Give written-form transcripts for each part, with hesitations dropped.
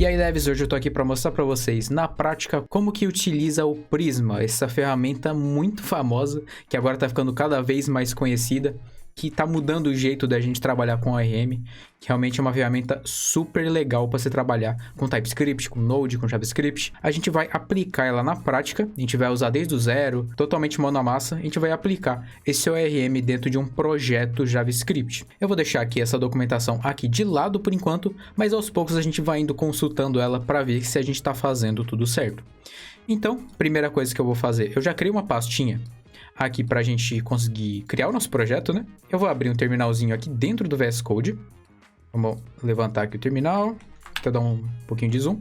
E aí, devs, hoje eu tô aqui para mostrar para vocês, na prática, como que utiliza o Prisma, essa ferramenta muito famosa, que agora tá ficando cada vez mais conhecida, que tá mudando o jeito da gente trabalhar com ORM, que realmente é uma ferramenta super legal para você trabalhar com TypeScript, com Node, com JavaScript. A gente vai aplicar ela na prática, a gente vai usar desde o zero, totalmente mão na massa, a gente vai aplicar esse ORM dentro de um projeto JavaScript. Eu vou deixar aqui essa documentação aqui de lado por enquanto, mas aos poucos a gente vai indo consultando ela para ver se a gente está fazendo tudo certo. Então, primeira coisa que eu vou fazer, eu já criei uma pastinha aqui para a gente conseguir criar o nosso projeto, né? Eu vou abrir um terminalzinho aqui dentro do VS Code. Vamos levantar aqui o terminal, até dar um pouquinho de zoom.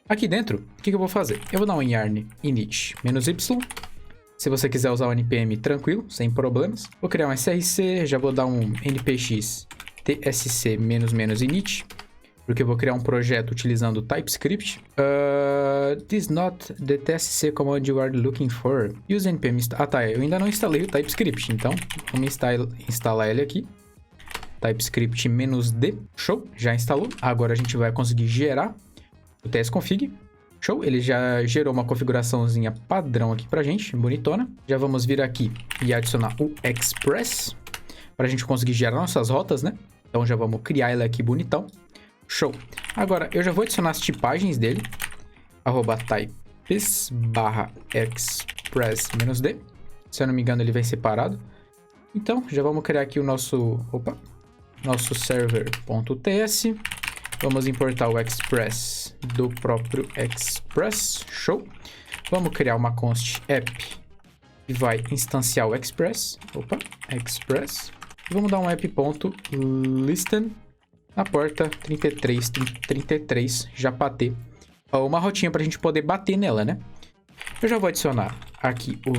Aqui dentro, o que eu vou fazer? Eu vou dar um yarn init -y. Se você quiser usar o npm, tranquilo, sem problemas. Vou criar um src, já vou dar um npx tsc -init. Porque eu vou criar um projeto utilizando TypeScript. This not the tsc command you are looking for. Use npm... Ah, tá. Eu ainda não instalei o TypeScript. Então, vamos instalar ele aqui. TypeScript -d. Show. Já instalou. Agora a gente vai conseguir gerar o tsconfig. Show. Ele já gerou uma configuraçãozinha padrão aqui pra gente. Bonitona. Já vamos vir aqui e adicionar o express. Pra gente conseguir gerar nossas rotas, né? Então, já vamos criar ele aqui bonitão. Show. Agora, eu já vou adicionar as tipagens dele. @types /express -d. Se eu não me engano, ele vem separado. Então, já vamos criar aqui o nosso server.ts. Vamos importar o express do próprio express. Show. Vamos criar uma const app que vai instanciar o express. Express. E vamos dar um app.listen na porta 33 já para ter uma rotinha para a gente poder bater nela, né? Eu já vou adicionar aqui o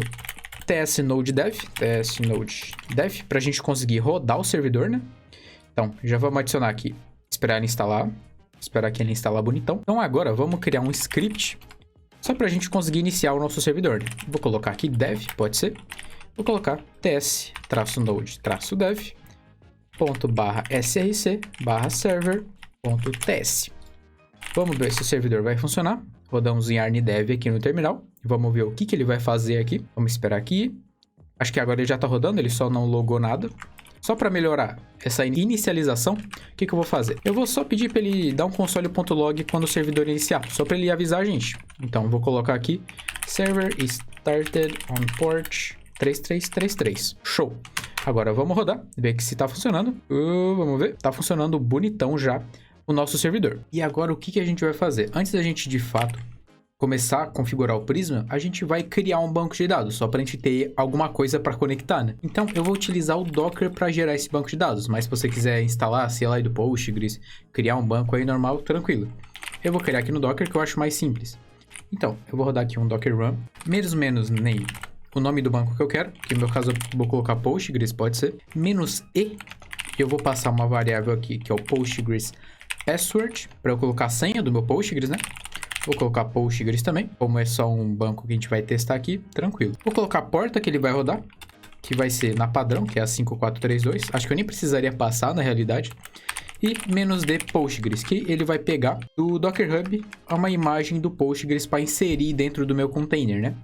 tsNodeDev para a gente conseguir rodar o servidor, né? Então, já vamos adicionar aqui, esperar ele instalar, esperar que ele instalar bonitão. Então, agora vamos criar um script só para a gente conseguir iniciar o nosso servidor, né? Vou colocar aqui dev, pode ser. Vou colocar ts-node-dev ./src/server.ts. Vamos ver se o servidor vai funcionar. Rodamos um yarn dev aqui no terminal. Vamos ver o que ele vai fazer aqui. Vamos esperar aqui. Acho que agora ele já está rodando, ele só não logou nada. Só para melhorar essa inicialização, o que eu vou fazer? Eu vou só pedir para ele dar um console.log quando o servidor iniciar, só para ele avisar a gente. Então, vou colocar aqui server started on port 3333. Show! Agora vamos rodar, ver que se tá funcionando. Vamos ver. Tá funcionando bonitão já o nosso servidor. E agora o que a gente vai fazer? Antes da gente de fato começar a configurar o Prisma, a gente vai criar um banco de dados, só para a gente ter alguma coisa para conectar, né? Então eu vou utilizar o Docker para gerar esse banco de dados, mas se você quiser instalar, sei lá, do Postgres, criar um banco aí normal, tranquilo. Eu vou criar aqui no Docker que eu acho mais simples. Então, eu vou rodar aqui um Docker Run, -name. O nome do banco que eu quero, que no meu caso eu vou colocar Postgres, pode ser, -e, e eu vou passar uma variável aqui, que é o Postgres Password, para eu colocar a senha do meu Postgres, né? Vou colocar Postgres também, como é só um banco que a gente vai testar aqui, tranquilo. Vou colocar a porta que ele vai rodar, que vai ser na padrão, que é a 5432, acho que eu nem precisaria passar na realidade. E -d Postgres, que ele vai pegar do Docker Hub uma imagem do Postgres para inserir dentro do meu container, né?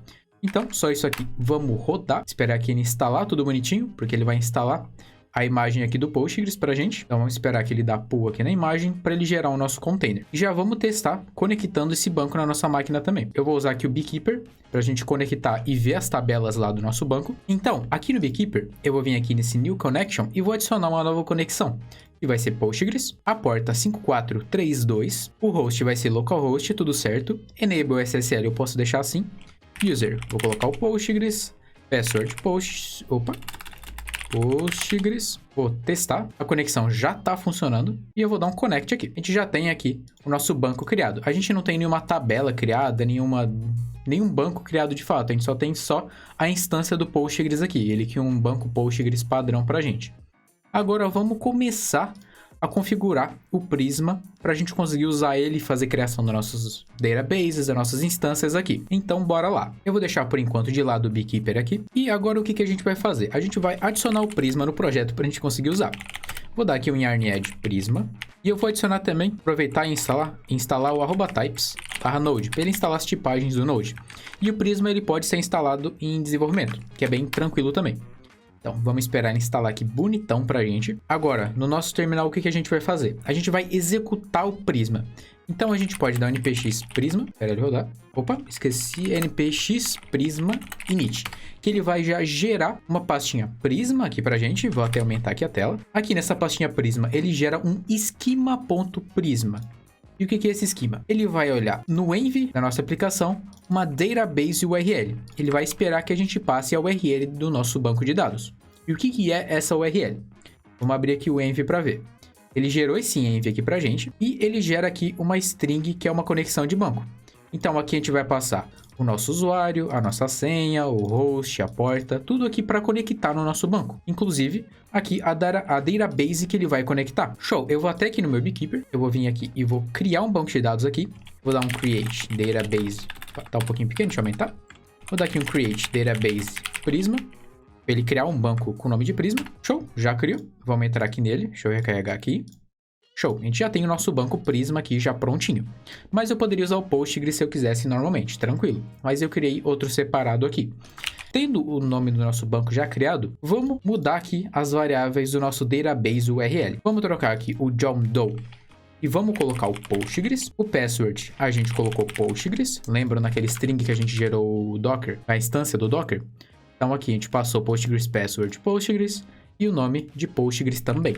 Então, só isso aqui. Vamos rodar. Esperar aqui ele instalar tudo bonitinho, porque ele vai instalar a imagem aqui do Postgres pra gente. Então, vamos esperar que ele dá pull aqui na imagem para ele gerar o nosso container. E já vamos testar conectando esse banco na nossa máquina também. Eu vou usar aqui o Beekeeper pra gente conectar e ver as tabelas lá do nosso banco. Então, aqui no Beekeeper, eu vou vir aqui nesse New Connection e vou adicionar uma nova conexão. Que vai ser Postgres, a porta 5432, o host vai ser localhost, tudo certo. Enable SSL eu posso deixar assim. User, vou colocar o Postgres, password Postgres, vou testar, a conexão já está funcionando e eu vou dar um connect aqui. A gente já tem aqui o nosso banco criado. A gente não tem nenhuma tabela criada, nenhum banco criado de fato, a gente só tem a instância do Postgres aqui, ele que é um banco Postgres padrão para a gente. Agora vamos começar a configurar o Prisma para a gente conseguir usar ele e fazer criação dos nossos databases, das nossas instâncias aqui. Então, bora lá. Eu vou deixar por enquanto de lado o Beekeeper aqui. E agora o que a gente vai fazer? A gente vai adicionar o Prisma no projeto para a gente conseguir usar. Vou dar aqui um yarn add Prisma. E eu vou adicionar também, aproveitar e instalar o @types/node, para ele instalar as tipagens do Node. E o Prisma ele pode ser instalado em desenvolvimento, que é bem tranquilo também. Então, vamos esperar ele instalar aqui bonitão pra gente. Agora, no nosso terminal, o que a gente vai fazer? A gente vai executar o Prisma. Então, a gente pode dar npx Prisma. Espera ele rodar. Opa, esqueci. npx Prisma init. Que ele vai já gerar uma pastinha Prisma aqui pra gente. Vou até aumentar aqui a tela. Aqui nessa pastinha Prisma, ele gera um schema.prisma. E o que é esse esquema? Ele vai olhar no env da nossa aplicação uma database URL. Ele vai esperar que a gente passe a URL do nosso banco de dados. E o que é essa URL? Vamos abrir aqui o env para ver. Ele gerou esse env aqui para a gente e ele gera aqui uma string que é uma conexão de banco. Então aqui a gente vai passar o nosso usuário, a nossa senha, o host, a porta, tudo aqui para conectar no nosso banco. Inclusive, aqui a database que ele vai conectar. Show! Eu vou até aqui no meu Beekeeper, eu vou vir aqui e vou criar um banco de dados aqui. Vou dar um create database, tá um pouquinho pequeno, deixa eu aumentar. Vou dar aqui um create database Prisma, para ele criar um banco com o nome de Prisma. Show! Já criou. Vamos entrar aqui nele, deixa eu recarregar aqui. Show, a gente já tem o nosso banco Prisma aqui já prontinho. Mas eu poderia usar o Postgres se eu quisesse normalmente, tranquilo. Mas eu criei outro separado aqui. Tendo o nome do nosso banco já criado, vamos mudar aqui as variáveis do nosso database URL. Vamos trocar aqui o John Doe e vamos colocar o Postgres. O password, a gente colocou Postgres. Lembra naquele string que a gente gerou o Docker, a instância do Docker? Então aqui a gente passou Postgres password Postgres e o nome de Postgres também.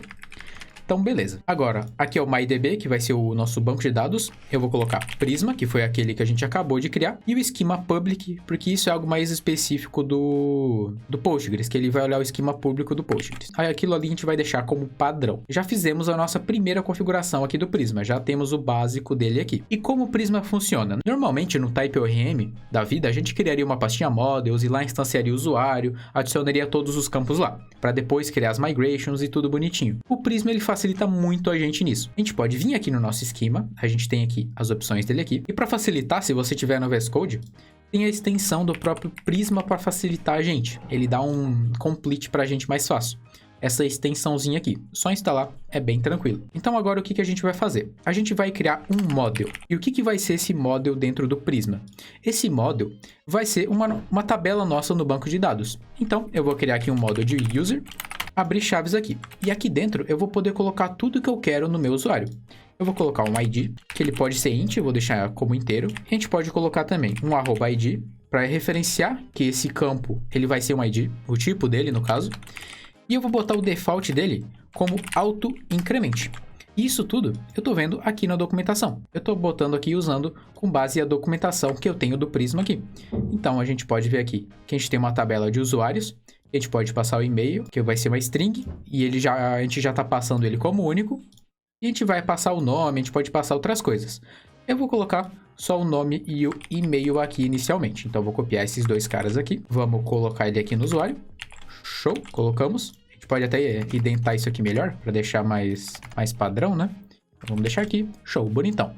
Então, beleza. Agora, aqui é o MyDB, que vai ser o nosso banco de dados. Eu vou colocar Prisma, que foi aquele que a gente acabou de criar. E o esquema public, porque isso é algo mais específico do Postgres, que ele vai olhar o esquema público do Postgres. Aí aquilo ali a gente vai deixar como padrão. Já fizemos a nossa primeira configuração aqui do Prisma. Já temos o básico dele aqui. E como o Prisma funciona? Normalmente, no TypeORM da vida, a gente criaria uma pastinha models e lá instanciaria o usuário, adicionaria todos os campos lá, para depois criar as migrations e tudo bonitinho. O Prisma, ele facilita muito a gente nisso. A gente pode vir aqui no nosso esquema, a gente tem aqui as opções dele aqui. E para facilitar, se você tiver no VS Code, tem a extensão do próprio Prisma para facilitar a gente. Ele dá um complete para a gente mais fácil. Essa extensãozinha aqui, só instalar, é bem tranquilo. Então agora o que a gente vai fazer? A gente vai criar um model. E o que vai ser esse model dentro do Prisma? Esse model vai ser uma tabela nossa no banco de dados. Então eu vou criar aqui um model de user, abrir chaves aqui. E aqui dentro eu vou poder colocar tudo que eu quero no meu usuário. Eu vou colocar um ID, que ele pode ser int, eu vou deixar como inteiro. A gente pode colocar também um @id, para referenciar que esse campo ele vai ser um ID, o tipo dele no caso. E eu vou botar o default dele como auto-increment. Isso tudo eu estou vendo aqui na documentação. Eu estou botando aqui usando com base a documentação que eu tenho do Prisma aqui. Então a gente pode ver aqui que a gente tem uma tabela de usuários. A gente pode passar o e-mail, que vai ser uma string, e a gente já está passando ele como único. E a gente vai passar o nome, a gente pode passar outras coisas. Eu vou colocar só o nome e o e-mail aqui inicialmente. Então eu vou copiar esses dois caras aqui. Vamos colocar ele aqui no usuário. Show, colocamos. A gente pode até identar isso aqui melhor, para deixar mais padrão, né? Então, vamos deixar aqui. Show, bonitão.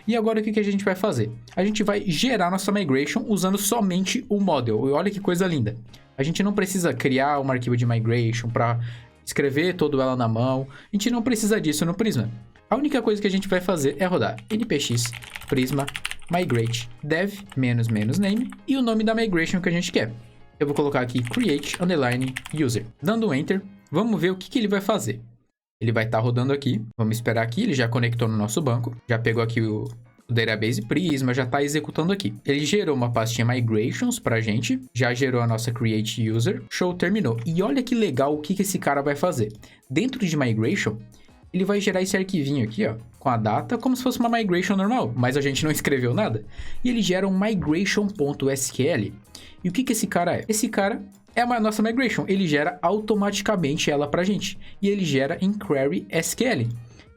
E agora o que a gente vai fazer? A gente vai gerar nossa migration usando somente o model. E olha que coisa linda. A gente não precisa criar um arquivo de migration para escrever todo ela na mão. A gente não precisa disso no Prisma. A única coisa que a gente vai fazer é rodar npx prisma migrate dev --name e o nome da migration que a gente quer. Eu vou colocar aqui create _ user. Dando um enter, vamos ver o que ele vai fazer. Ele vai estar rodando aqui. Vamos esperar aqui, ele já conectou no nosso banco. Já pegou aqui o database Prisma, já está executando aqui. Ele gerou uma pastinha migrations pra gente. Já gerou a nossa create user. Show, terminou. E olha que legal o que esse cara vai fazer. Dentro de migration, ele vai gerar esse arquivinho aqui, ó, com a data, como se fosse uma migration normal, mas a gente não escreveu nada. E ele gera um migration.sql. E o que esse cara é? Esse cara é a nossa migration. Ele gera automaticamente ela pra gente. E ele gera em query SQL.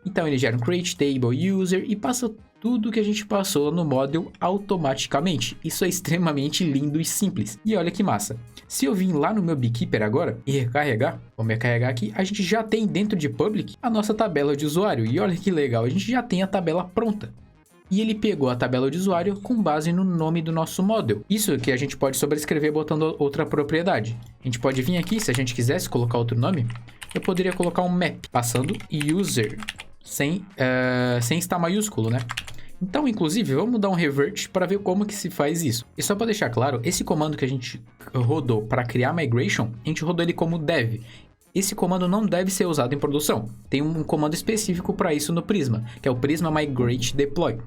Então ele gera um create table user e passa tudo que a gente passou no model automaticamente. Isso é extremamente lindo e simples. E olha que massa. Se eu vim lá no meu Beekeeper agora e recarregar, vamos recarregar aqui, a gente já tem dentro de public a nossa tabela de usuário. E olha que legal, a gente já tem a tabela pronta. E ele pegou a tabela de usuário com base no nome do nosso model. Isso que a gente pode sobrescrever botando outra propriedade. A gente pode vir aqui, se a gente quisesse colocar outro nome, eu poderia colocar um map, passando user sem estar maiúsculo, né? Então, inclusive, vamos dar um revert para ver como que se faz isso. E só para deixar claro, esse comando que a gente rodou para criar migration, a gente rodou ele como dev. Esse comando não deve ser usado em produção. Tem um comando específico para isso no Prisma, que é o Prisma Migrate Deploy.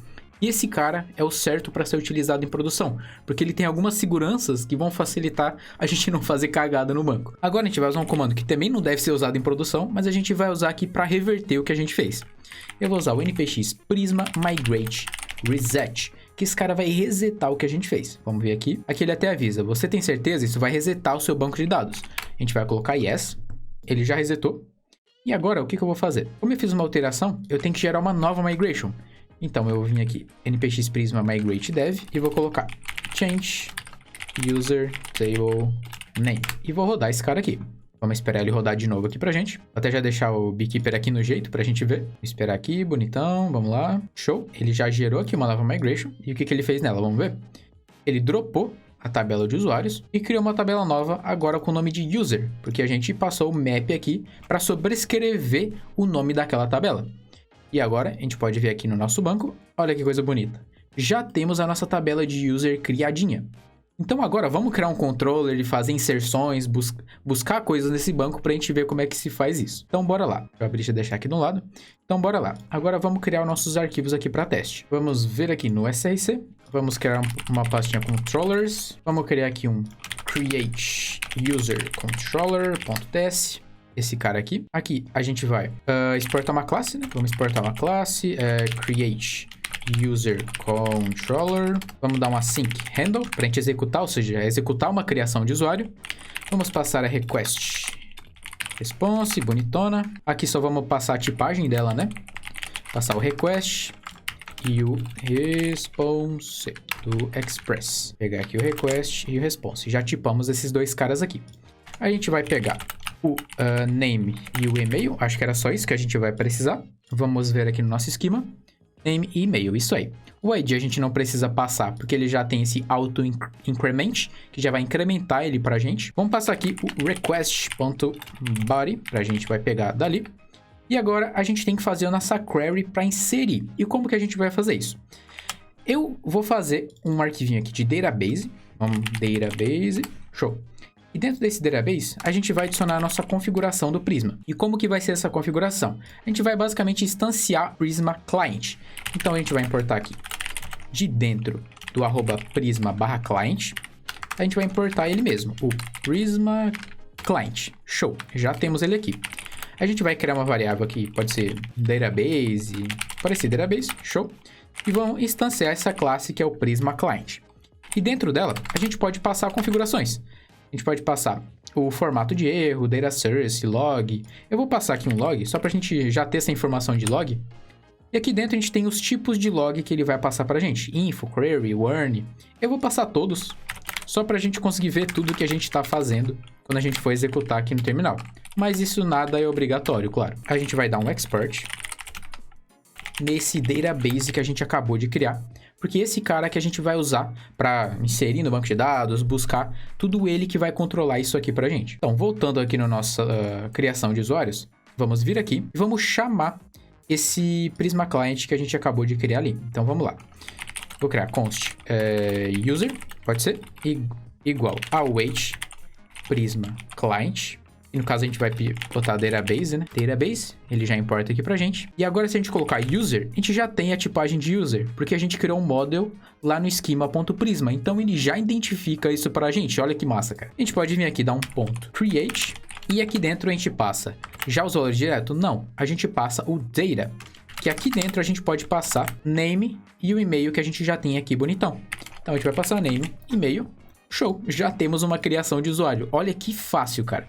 E esse cara é o certo para ser utilizado em produção, porque ele tem algumas seguranças que vão facilitar a gente não fazer cagada no banco. Agora a gente vai usar um comando que também não deve ser usado em produção, mas a gente vai usar aqui para reverter o que a gente fez. Eu vou usar o npx Prisma Migrate Reset, que esse cara vai resetar o que a gente fez. Vamos ver aqui. Aqui ele até avisa, você tem certeza? Isso vai resetar o seu banco de dados. A gente vai colocar yes, ele já resetou. E agora o que eu vou fazer? Como eu fiz uma alteração, eu tenho que gerar uma nova migration. Então, eu vou vir aqui, npx Prisma Migrate Dev, e vou colocar change user table name. E vou rodar esse cara aqui. Vamos esperar ele rodar de novo aqui pra gente. Vou até já deixar o Beekeeper aqui no jeito pra gente ver. Vou esperar aqui, bonitão, vamos lá. Show. Ele já gerou aqui uma nova migration. E o que ele fez nela? Vamos ver. Ele dropou a tabela de usuários e criou uma tabela nova agora com o nome de user, porque a gente passou o map aqui para sobrescrever o nome daquela tabela. E agora, a gente pode ver aqui no nosso banco, olha que coisa bonita. Já temos a nossa tabela de user criadinha. Então agora, vamos criar um controller e fazer inserções, buscar coisas nesse banco para a gente ver como é que se faz isso. Então, bora lá. Eu abri e deixar aqui do lado. Então, bora lá. Agora, vamos criar os nossos arquivos aqui para teste. Vamos ver aqui no src. Vamos criar uma pastinha controllers. Vamos criar aqui um create user controller.ts. Esse cara aqui. Aqui a gente vai exportar uma classe, né? Vamos exportar uma classe, create user controller. Vamos dar um async handle para a gente executar, ou seja, executar uma criação de usuário. Vamos passar a request response, bonitona. Aqui só vamos passar a tipagem dela, né? Passar o request e o response do express. Pegar aqui o request e o response. Já tipamos esses dois caras aqui. A gente vai pegar o name e o e-mail. Acho que era só isso que a gente vai precisar. Vamos ver aqui no nosso esquema. Name e e-mail, isso aí. O ID a gente não precisa passar, porque ele já tem esse auto-increment, que já vai incrementar ele pra gente. Vamos passar aqui o request.body, pra gente vai pegar dali. E agora a gente tem que fazer a nossa query para inserir. E como que a gente vai fazer isso? Eu vou fazer um arquivinho aqui de database. Vamos, database, show. E dentro desse database, a gente vai adicionar a nossa configuração do Prisma. E como que vai ser essa configuração? A gente vai basicamente instanciar Prisma Client. Então, a gente vai importar aqui de dentro do @prisma/client. A gente vai importar ele mesmo, o Prisma Client. Show, já temos ele aqui. A gente vai criar uma variável aqui, pode ser database, pode ser database, show. E vamos instanciar essa classe que é o Prisma Client. E dentro dela, a gente pode passar configurações. A gente pode passar o formato de erro, data source, log. Eu vou passar aqui um log, só para a gente já ter essa informação de log. E aqui dentro a gente tem os tipos de log que ele vai passar para a gente. Info, query, warn. Eu vou passar todos, só para a gente conseguir ver tudo que a gente está fazendo quando a gente for executar aqui no terminal. Mas isso nada é obrigatório, claro. A gente vai dar um export nesse database que a gente acabou de criar. Porque esse cara que a gente vai usar para inserir no banco de dados, buscar, tudo ele que vai controlar isso aqui pra gente. Então, voltando aqui na nossa criação de usuários, vamos vir aqui e vamos chamar esse Prisma Client que a gente acabou de criar ali. Então, vamos lá. Vou criar const user, pode ser, igual await Prisma Client. E no caso a gente vai botar database, né? Database, ele já importa aqui pra gente. E agora se a gente colocar user, a gente já tem a tipagem de user, porque a gente criou um model lá no schema.prisma. Então ele já identifica isso pra gente. Olha que massa, cara. A gente pode vir aqui dar um ponto create e aqui dentro a gente passa já os valores direto? Não, a gente passa o data, que aqui dentro a gente pode passar name e o e-mail que a gente já tem aqui bonitão. Então a gente vai passar name, e-mail, show, já temos uma criação de usuário. Olha que fácil, cara.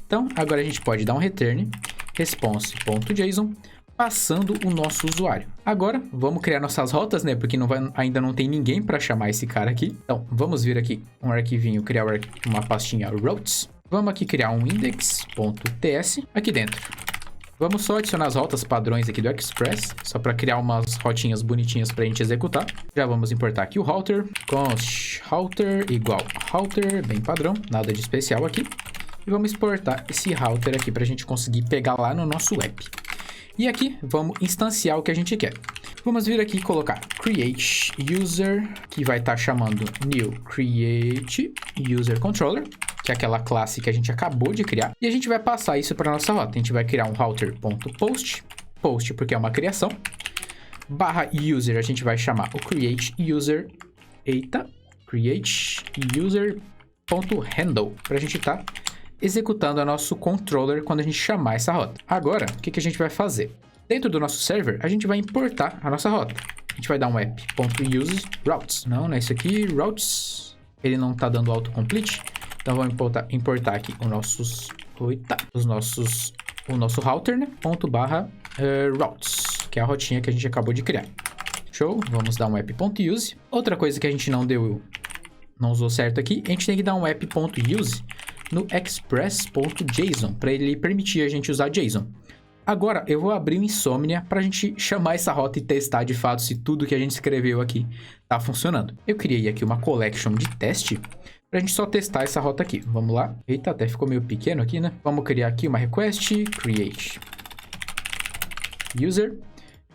Então, agora a gente pode dar um return response.json passando o nosso usuário. Agora, vamos criar nossas rotas, né? Porque ainda não tem ninguém para chamar esse cara aqui. Então, vamos vir aqui um arquivinho, criar uma pastinha routes. Vamos aqui criar um index.ts aqui dentro. Vamos só adicionar as rotas padrões aqui do Express, só para criar umas rotinhas bonitinhas para a gente executar. Já vamos importar aqui o router, const router igual router, bem padrão, nada de especial aqui. E vamos exportar esse router aqui para a gente conseguir pegar lá no nosso app. E aqui, vamos instanciar o que a gente quer. Vamos vir aqui e colocar create user, que vai estar chamando new create user controller, que é aquela classe que a gente acabou de criar. E a gente vai passar isso para nossa rota. A gente vai criar um router.post, post porque é uma criação, barra user, a gente vai chamar o create user, create user.handle, para a gente estar executando o nosso controller quando a gente chamar essa rota. Agora, o que a gente vai fazer? Dentro do nosso server, a gente vai importar a nossa rota. A gente vai dar um app.use routes. Não é isso aqui, routes. Ele não está dando autocomplete. Então, vamos importar aqui o nosso router, né? ./routes, que é a rotinha que a gente acabou de criar. Show? Vamos dar um app.use. Outra coisa que a gente não usou certo aqui, a gente tem que dar um app.use no express.json, para ele permitir a gente usar JSON. Agora, eu vou abrir o Insomnia para a gente chamar essa rota e testar de fato se tudo que a gente escreveu aqui está funcionando. Eu criei aqui uma collection de teste para a gente só testar essa rota aqui. Vamos lá. Eita, até ficou meio pequeno aqui, né? Vamos criar aqui uma request, create user.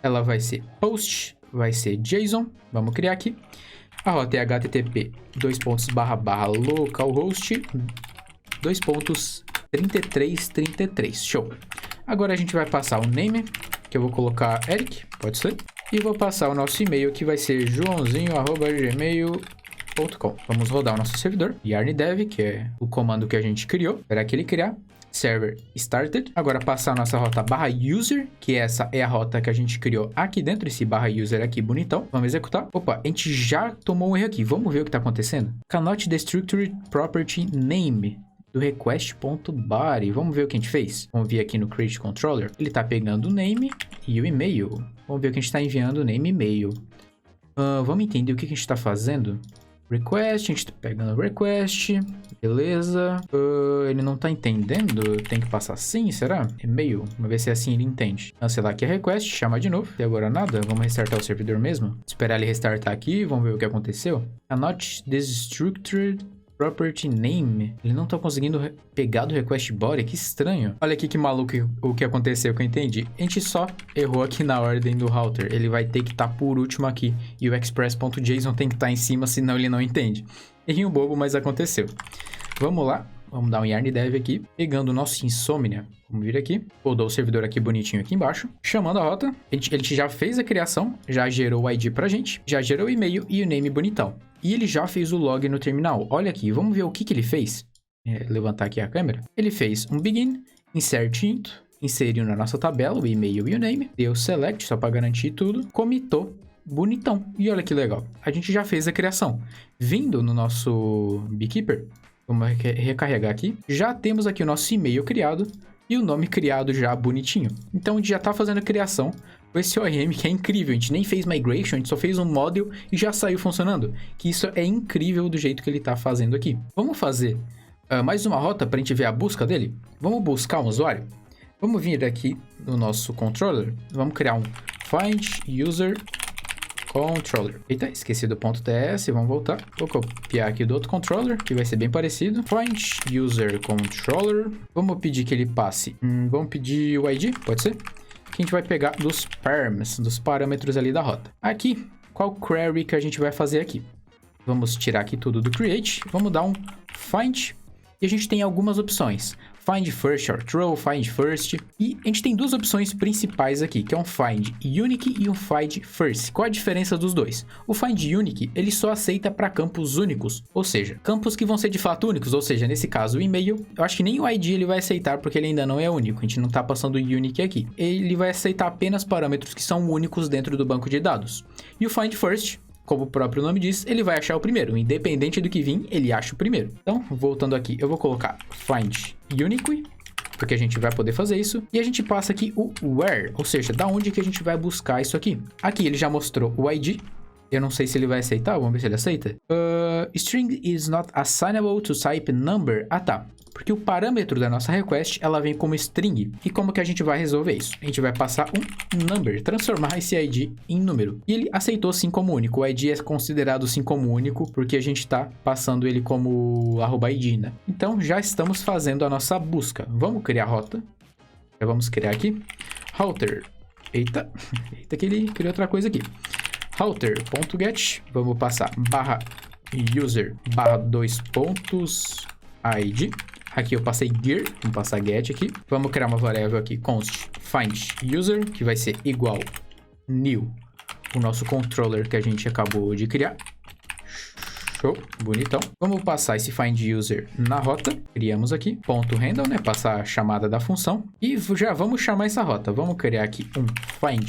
Ela vai ser post, vai ser JSON. Vamos criar aqui. A rota é http localhost 2.3333. Show. Agora a gente vai passar o name, que eu vou colocar Eric, pode ser. E vou passar o nosso e-mail, que vai ser joãozinho@gmail.com. Vamos rodar o nosso servidor, yarndev, que é o comando que a gente criou. Esperar que ele criar. Server started. Agora passar a nossa rota /user, que essa é a rota que a gente criou aqui dentro, esse /user aqui bonitão. Vamos executar. Opa, a gente já tomou um erro aqui. Vamos ver o que está acontecendo. Cannot destructure property name do request.body. Vamos ver o que a gente fez. Vamos vir aqui no create controller. Ele está pegando o name e o e-mail. Vamos ver o que a gente está enviando, name e e-mail. Vamos entender o que a gente está fazendo. Request, a gente tá pegando o request, beleza. Ele não tá entendendo, tem que passar assim, será? E-mail, vamos ver se é assim ele entende. Cancelar aqui a request, chamar de novo. E agora nada, vamos restartar o servidor mesmo. Esperar ele restartar aqui, vamos ver o que aconteceu. Cannot destructured property name. Ele não tá conseguindo pegar do request body, que estranho. Olha aqui que maluco o que aconteceu, que eu entendi. A gente só errou aqui na ordem do router. Ele vai ter que estar por último aqui. E o express.json tem que estar em cima, senão ele não entende. Errinho bobo, mas aconteceu. Vamos lá. Vamos dar um yarndev aqui. Pegando o nosso Insomnia. Vamos vir aqui. Rodou o servidor aqui bonitinho aqui embaixo. Chamando a rota. Ele já fez a criação. Já gerou o ID pra gente. Já gerou o e-mail e o name bonitão. E ele já fez o log no terminal. Olha aqui, vamos ver o que ele fez. Levantar aqui a câmera. Ele fez um begin, insert int, inseriu na nossa tabela o e-mail e o name, deu select só para garantir tudo, comitou, bonitão. E olha que legal, a gente já fez a criação. Vindo no nosso Beekeeper, vamos recarregar aqui, já temos aqui o nosso e-mail criado e o nome criado já bonitinho. Então a gente já está fazendo a criação com esse ORM que é incrível. A gente nem fez migration, a gente só fez um model e já saiu funcionando. Que isso é incrível do jeito que ele está fazendo aqui. Vamos fazer mais uma rota para a gente ver a busca dele? Vamos buscar um usuário? Vamos vir aqui no nosso controller. Vamos criar um find user controller. Eita, esqueci do .ts, vamos voltar. Vou copiar aqui do outro controller, que vai ser bem parecido. Find user controller. Vamos pedir que ele passe. Vamos pedir o ID, pode ser? Que a gente vai pegar dos params, dos parâmetros ali da rota. Aqui, qual query que a gente vai fazer aqui? Vamos tirar aqui tudo do create, vamos dar um find, e a gente tem algumas opções. Find first or throw, find first, e a gente tem duas opções principais aqui, que é um find unique e um find first. Qual a diferença dos dois? O find unique, ele só aceita para campos únicos, ou seja, campos que vão ser de fato únicos, ou seja, nesse caso o e-mail, eu acho que nem o ID ele vai aceitar porque ele ainda não é único, a gente não está passando o unique aqui. Ele vai aceitar apenas parâmetros que são únicos dentro do banco de dados. E o find first, como o próprio nome diz, ele vai achar o primeiro. Independente do que vir, ele acha o primeiro. Então, voltando aqui, eu vou colocar find unique, porque a gente vai poder fazer isso. E a gente passa aqui o where, ou seja, da onde que a gente vai buscar isso aqui. Aqui ele já mostrou o ID. Eu não sei se ele vai aceitar, vamos ver se ele aceita. String is not assignable to type number. Ah, tá. Porque o parâmetro da nossa request, ela vem como string. E como que a gente vai resolver isso? A gente vai passar um number, transformar esse ID em número. E ele aceitou sim como único. O ID é considerado sim como único, porque a gente está passando ele como @id, né? Então, já estamos fazendo a nossa busca. Vamos criar a rota. Já vamos criar aqui. router. Eita, eita que ele criou outra coisa aqui. Router.get, vamos passar barra user barra 2 pontos id. Aqui eu passei gear, vamos passar get aqui. Vamos criar uma variável aqui, const find user, que vai ser igual new, o nosso controller que a gente acabou de criar. Show, bonitão. Vamos passar esse find user na rota. Criamos aqui, ponto handle, né? Passar a chamada da função. E já vamos chamar essa rota. Vamos criar aqui um find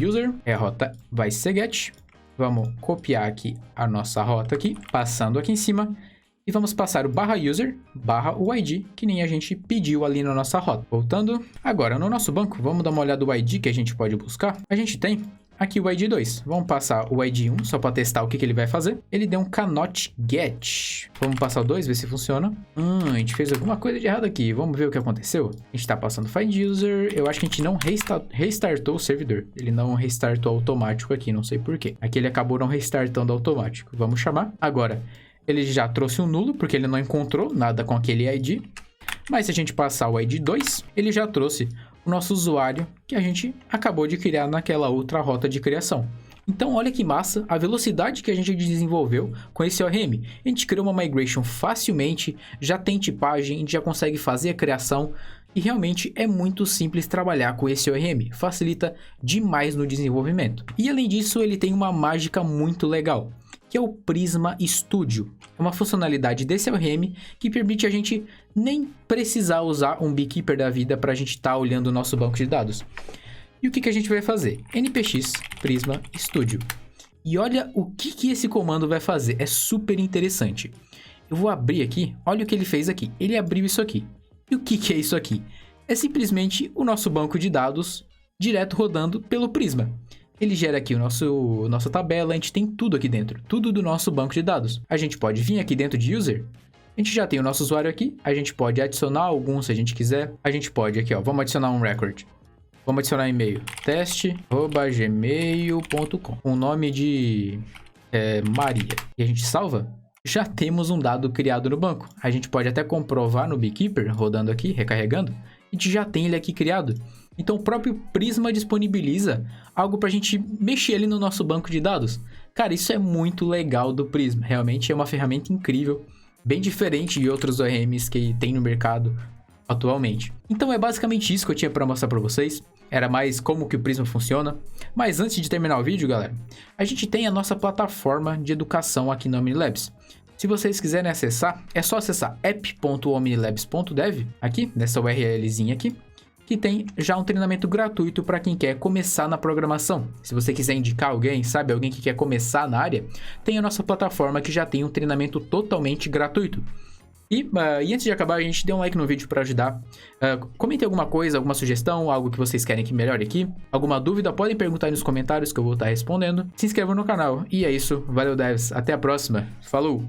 user. A rota vai ser get. Vamos copiar aqui a nossa rota aqui, passando aqui em cima. E vamos passar o barra user, barra o ID, que nem a gente pediu ali na nossa rota. Voltando, agora no nosso banco, vamos dar uma olhada no ID que a gente pode buscar. A gente tem aqui o ID 2. Vamos passar o ID 1, só para testar o que ele vai fazer. Ele deu um cannot get. Vamos passar o 2, ver se funciona. A gente fez alguma coisa de errado aqui. Vamos ver o que aconteceu. A gente está passando find user. Eu acho que a gente não restartou o servidor. Ele não restartou automático aqui, não sei porquê. Aqui ele acabou não restartando automático. Vamos chamar. Agora, ele já trouxe um nulo, porque ele não encontrou nada com aquele ID. Mas se a gente passar o ID 2, ele já trouxe o nosso usuário que a gente acabou de criar naquela outra rota de criação. Então, olha que massa a velocidade que a gente desenvolveu com esse ORM. A gente criou uma migration facilmente, já tem tipagem, a gente já consegue fazer a criação e realmente é muito simples trabalhar com esse ORM. Facilita demais no desenvolvimento. E além disso, ele tem uma mágica muito legal, que é o Prisma Studio. É uma funcionalidade desse ORM que permite a gente nem precisar usar um Beekeeper da vida para a gente estar olhando o nosso banco de dados. E o que a gente vai fazer? npx Prisma Studio. E olha o que esse comando vai fazer. É super interessante. Eu vou abrir aqui. Olha o que ele fez aqui. Ele abriu isso aqui. E o que é isso aqui? É simplesmente o nosso banco de dados direto rodando pelo Prisma. Ele gera aqui nossa tabela, a gente tem tudo aqui dentro, tudo do nosso banco de dados. A gente pode vir aqui dentro de user, a gente já tem o nosso usuário aqui, a gente pode adicionar algum se a gente quiser. A gente pode aqui, ó, vamos adicionar um record. Vamos adicionar e-mail, teste@gmail.com, com o nome de Maria. E a gente salva. Já temos um dado criado no banco. A gente pode até comprovar no Beekeeper, rodando aqui, recarregando. A gente já tem ele aqui criado. Então o próprio Prisma disponibiliza algo para a gente mexer ali no nosso banco de dados. Cara, isso é muito legal do Prisma. Realmente é uma ferramenta incrível, bem diferente de outros ORMs que tem no mercado atualmente. Então é basicamente isso que eu tinha para mostrar para vocês. Era mais como que o Prisma funciona. Mas antes de terminar o vídeo, galera, a gente tem a nossa plataforma de educação aqui no OmniLabs. Se vocês quiserem acessar, é só acessar app.omnilabs.dev, aqui, nessa URLzinha aqui, que tem já um treinamento gratuito para quem quer começar na programação. Se você quiser indicar alguém, sabe, alguém que quer começar na área, tem a nossa plataforma que já tem um treinamento totalmente gratuito. E antes de acabar, a gente dê um like no vídeo para ajudar. Comente alguma coisa, alguma sugestão, algo que vocês querem que melhore aqui. Alguma dúvida, podem perguntar aí nos comentários que eu vou estar respondendo. Se inscrevam no canal. E é isso, valeu devs, até a próxima, falou!